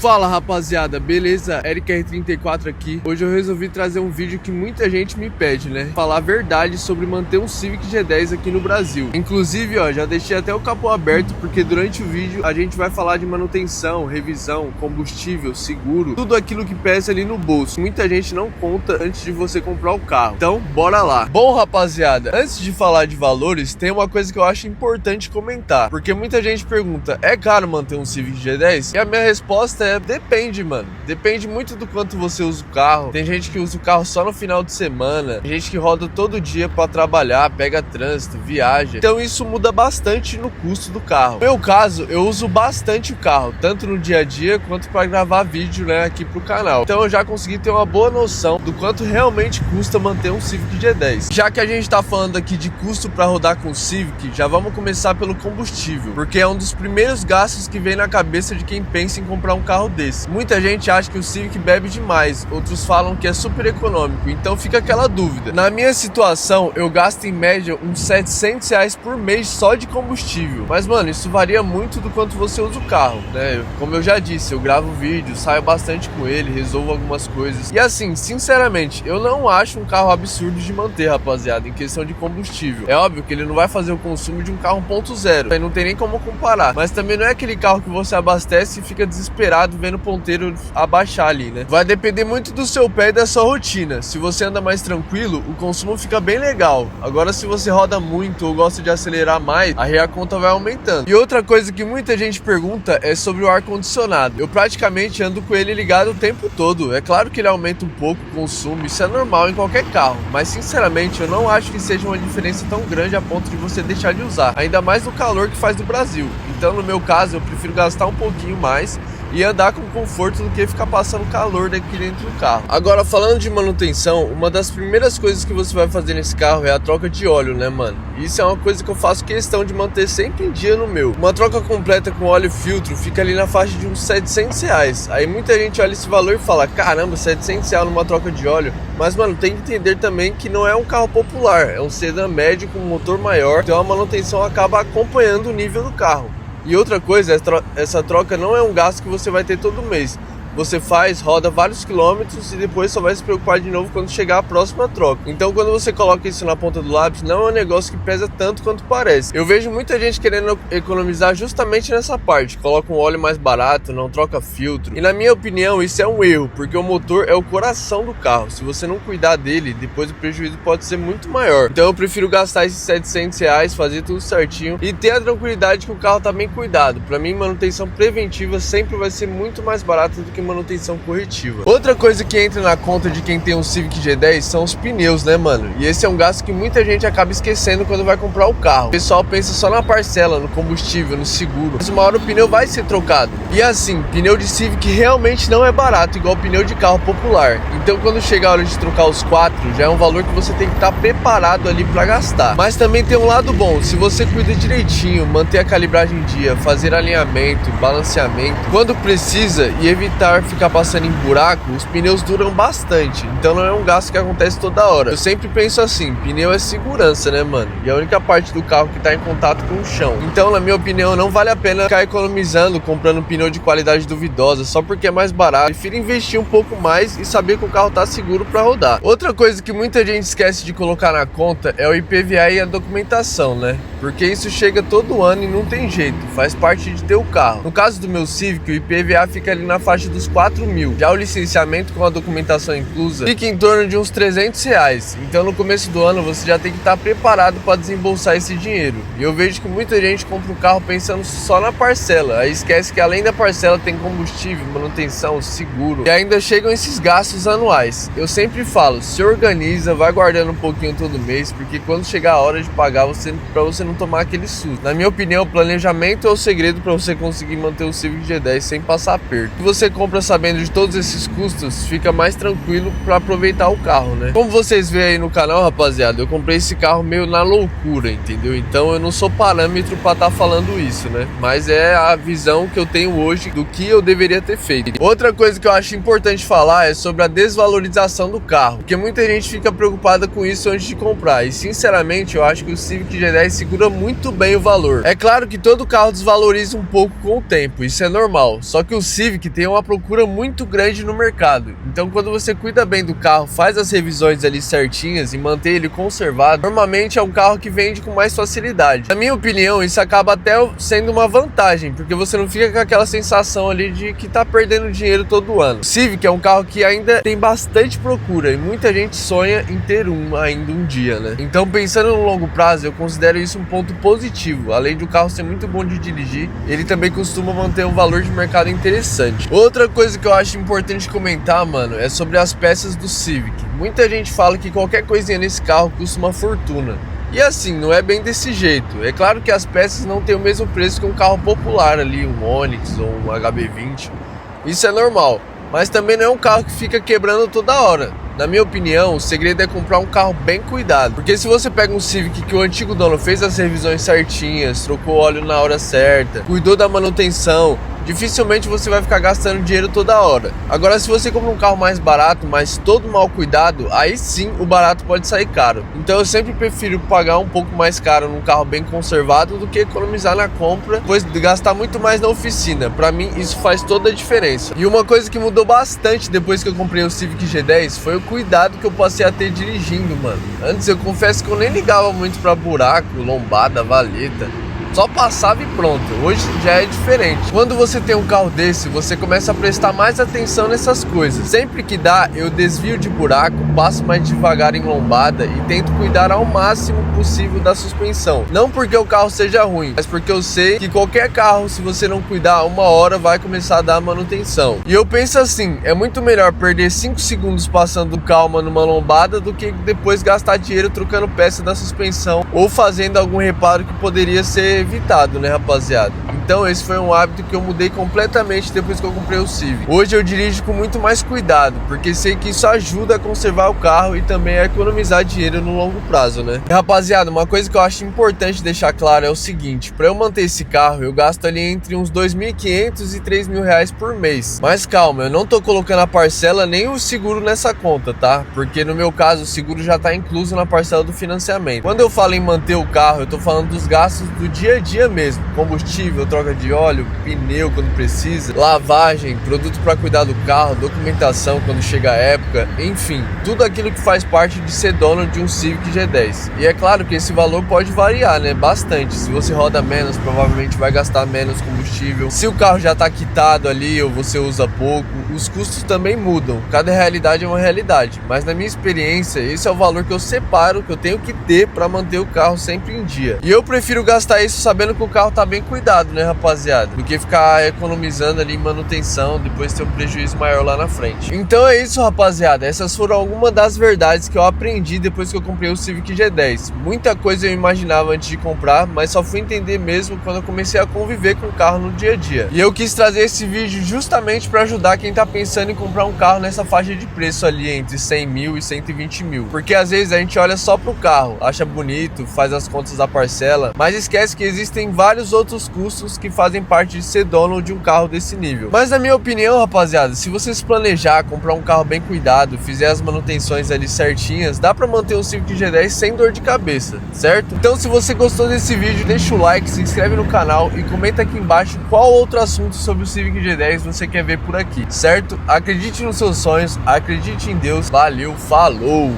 Fala rapaziada, beleza? Eric R34 aqui. Hoje eu resolvi trazer um vídeo que muita gente me pede, né? Falar a verdade sobre manter um Civic G10 aqui no Brasil. Inclusive, ó, já deixei até o capô aberto porque durante o vídeo a gente vai falar de manutenção, revisão, combustível, seguro, tudo aquilo que pesa ali no bolso. Muita gente não conta antes de você comprar o carro. Então, bora lá. Bom, rapaziada, antes de falar de valores, tem uma coisa que eu acho importante comentar, porque muita gente pergunta: é caro manter um Civic G10? E a minha resposta é: depende, mano. Depende muito do quanto você usa o carro. Tem gente que usa o carro só no final de semana. Tem gente que roda todo dia pra trabalhar, pega trânsito, viaja. Então isso muda bastante no custo do carro. No meu caso, eu uso bastante o carro, tanto no dia a dia quanto pra gravar vídeo, né, aqui pro canal. Então eu já consegui ter uma boa noção do quanto realmente custa manter um Civic G10. Já que a gente tá falando aqui de custo pra rodar com o Civic, já vamos começar pelo combustível, porque é um dos primeiros gastos que vem na cabeça de quem pensa em comprar um carro desse. Muita gente acha que o Civic bebe demais, outros falam que é super econômico, então fica aquela dúvida. Na minha situação, eu gasto em média uns R$700 por mês só de combustível. Mas mano, isso varia muito do quanto você usa o carro, né? Como eu já disse, eu gravo vídeo, saio bastante com ele, resolvo algumas coisas. E assim, sinceramente, eu não acho um carro absurdo de manter, rapaziada, em questão de combustível. É óbvio que ele não vai fazer o consumo de um carro 1.0, aí não tem nem como comparar. Mas também não é aquele carro que você abastece e fica desesperado vendo o ponteiro abaixar ali, né? Vai depender muito do seu pé e da sua rotina. Se você anda mais tranquilo, o consumo fica bem legal. Agora, se você roda muito ou gosta de acelerar mais, aí a conta vai aumentando. E outra coisa que muita gente pergunta é sobre o ar-condicionado. Eu praticamente ando com ele ligado o tempo todo. É claro que ele aumenta um pouco o consumo, isso é normal em qualquer carro. Mas sinceramente, eu não acho que seja uma diferença tão grande a ponto de você deixar de usar. Ainda mais no calor que faz no Brasil. Então, no meu caso, eu prefiro gastar um pouquinho mais e andar com conforto do que ficar passando calor daqui dentro do carro. Agora, falando de manutenção, uma das primeiras coisas que você vai fazer nesse carro é a troca de óleo, né, mano? Isso é uma coisa que eu faço questão de manter sempre em dia no meu. Uma troca completa com óleo e filtro fica ali na faixa de uns R$700. Aí muita gente olha esse valor e fala: caramba, R$700 numa troca de óleo. Mas, mano, tem que entender também que não é um carro popular, é um sedã médio com motor maior, então a manutenção acaba acompanhando o nível do carro. E outra coisa, essa troca não é um gasto que você vai ter todo mês. Você faz, roda vários quilômetros e depois só vai se preocupar de novo quando chegar a próxima troca. Então, quando você coloca isso na ponta do lápis, não é um negócio que pesa tanto quanto parece. Eu vejo muita gente querendo economizar justamente nessa parte. Coloca um óleo mais barato, não troca filtro. E na minha opinião, isso é um erro, porque o motor é o coração do carro. Se você não cuidar dele, depois o prejuízo pode ser muito maior. Então eu prefiro gastar esses R$700, fazer tudo certinho e ter a tranquilidade que o carro tá bem cuidado. Pra mim, manutenção preventiva sempre vai ser muito mais barata do que manutenção corretiva. Outra coisa que entra na conta de quem tem um Civic G10 são os pneus, né, mano? E esse é um gasto que muita gente acaba esquecendo quando vai comprar o carro. O pessoal pensa só na parcela, no combustível, no seguro, mas uma hora o pneu vai ser trocado. E assim, pneu de Civic realmente não é barato, igual pneu de carro popular. Então, quando chegar a hora de trocar os 4, já é um valor que você tem que estar preparado ali pra gastar. Mas também tem um lado bom: se você cuida direitinho, manter a calibragem em dia, fazer alinhamento, balanceamento, quando precisa, e evitar ficar passando em buraco, os pneus duram bastante. Então não é um gasto que acontece toda hora. Eu sempre penso assim: pneu é segurança, né, mano? E a única parte do carro que tá em contato com o chão. Então, na minha opinião, não vale a pena ficar economizando, comprando pneu de qualidade duvidosa só porque é mais barato. Prefiro investir um pouco mais e saber que o carro tá seguro pra rodar. Outra coisa que muita gente esquece de colocar na conta é o IPVA e a documentação, né? Porque isso chega todo ano e não tem jeito, faz parte de ter o carro. No caso do meu Civic, o IPVA fica ali na faixa dos 4 mil. Já o licenciamento com a documentação inclusa fica em torno de uns R$300. Então no começo do ano você já tem que estar preparado para desembolsar esse dinheiro. E eu vejo que muita gente compra o carro pensando só na parcela, aí esquece que além da parcela tem combustível, manutenção, seguro e ainda chegam esses gastos anuais. Eu sempre falo: se organiza, vai guardando um pouquinho todo mês, porque quando chegar a hora de pagar, para você não tomar aquele susto. Na minha opinião, o planejamento é o segredo para você conseguir manter o Civic G10 sem passar aperto. Se você compra compra sabendo de todos esses custos, fica mais tranquilo para aproveitar o carro, né? Como vocês veem aí no canal, rapaziada, eu comprei esse carro meio na loucura, entendeu? Então eu não sou parâmetro para estar falando isso, né? Mas é a visão que eu tenho hoje do que eu deveria ter feito. Outra coisa que eu acho importante falar é sobre a desvalorização do carro, porque muita gente fica preocupada com isso antes de comprar, e sinceramente eu acho que o Civic G10 segura muito bem o valor. É claro que todo carro desvaloriza um pouco com o tempo, isso é normal, só que o Civic tem uma procura muito grande no mercado, então quando você cuida bem do carro, faz as revisões ali certinhas e mantém ele conservado, normalmente é um carro que vende com mais facilidade. Na minha opinião, isso acaba até sendo uma vantagem, porque você não fica com aquela sensação ali de que tá perdendo dinheiro todo ano. O Civic é um carro que ainda tem bastante procura e muita gente sonha em ter um ainda um dia, né? Então, pensando no longo prazo, eu considero isso um ponto positivo. Além do carro ser muito bom de dirigir, ele também costuma manter um valor de mercado interessante. Outra coisa que eu acho importante comentar, mano, é sobre as peças do Civic. Muita gente fala que qualquer coisinha nesse carro custa uma fortuna. E assim, não é bem desse jeito. É claro que as peças não têm o mesmo preço que um carro popular ali, um Onix ou um HB20. Isso é normal, mas também não é um carro que fica quebrando toda hora. Na minha opinião, o segredo é comprar um carro bem cuidado. Porque se você pega um Civic que o antigo dono fez as revisões certinhas, trocou óleo na hora certa, cuidou da manutenção, dificilmente você vai ficar gastando dinheiro toda hora. Agora, se você compra um carro mais barato, mas todo mal cuidado, aí sim o barato pode sair caro. Então eu sempre prefiro pagar um pouco mais caro num carro bem conservado do que economizar na compra, pois gastar muito mais na oficina. Pra mim isso faz toda a diferença. E uma coisa que mudou bastante depois que eu comprei o Civic G10 foi o cuidado que eu passei a ter dirigindo, mano. Antes eu confesso que eu nem ligava muito pra buraco, lombada, valeta. Só passava e pronto. Hoje já é diferente. Quando você tem um carro desse, você começa a prestar mais atenção nessas coisas. Sempre que dá, eu desvio de buraco, passo mais devagar em lombada e tento cuidar ao máximo possível da suspensão. Não porque o carro seja ruim, mas porque eu sei que qualquer carro, se você não cuidar, uma hora vai começar a dar manutenção. E eu penso assim, é muito melhor perder 5 segundos passando calma numa lombada do que depois gastar dinheiro trocando peça da suspensão ou fazendo algum reparo que poderia ser evitado, né, rapaziada? Então esse foi um hábito que eu mudei completamente depois que eu comprei o Civic. Hoje eu dirijo com muito mais cuidado, porque sei que isso ajuda a conservar o carro e também a economizar dinheiro no longo prazo, né? E, rapaziada, uma coisa que eu acho importante deixar claro é o seguinte: para eu manter esse carro, eu gasto ali entre uns R$2.500 e R$3.000 por mês. Mas calma, eu não tô colocando a parcela nem o seguro nessa conta, tá? Porque no meu caso o seguro já tá incluso na parcela do financiamento. Quando eu falo em manter o carro, eu tô falando dos gastos do dia a dia mesmo: combustível, troca de óleo, pneu quando precisa, lavagem, produto para cuidar do carro, documentação quando chega a época, enfim, tudo aquilo que faz parte de ser dono de um Civic G10. E é claro que esse valor pode variar, né, bastante. Se você roda menos, provavelmente vai gastar menos combustível. Se o carro já tá quitado ali ou você usa pouco, os custos também mudam. Cada realidade é uma realidade, mas na minha experiência, esse é o valor que eu separo, que eu tenho que ter para manter o carro sempre em dia. E eu prefiro gastar isso sabendo que o carro tá bem cuidado, né, rapaziada, do que ficar economizando ali em manutenção, depois ter um prejuízo maior lá na frente. Então é isso, rapaziada, essas foram algumas das verdades que eu aprendi depois que eu comprei o Civic G10. Muita coisa eu imaginava antes de comprar, mas só fui entender mesmo quando eu comecei a conviver com o carro no dia a dia. E eu quis trazer esse vídeo justamente para ajudar quem tá pensando em comprar um carro nessa faixa de preço ali entre 100 mil e 120 mil, porque às vezes a gente olha só pro carro, acha bonito, faz as contas da parcela, mas esquece que existem vários outros custos que fazem parte de ser dono de um carro desse nível. Mas na minha opinião, rapaziada, se você se planejar, comprar um carro bem cuidado, fizer as manutenções ali certinhas, dá pra manter um Civic G10 sem dor de cabeça, certo? Então se você gostou desse vídeo, deixa o like, se inscreve no canal e comenta aqui embaixo qual outro assunto sobre o Civic G10 você quer ver por aqui, certo? Acredite nos seus sonhos, acredite em Deus, valeu, falou!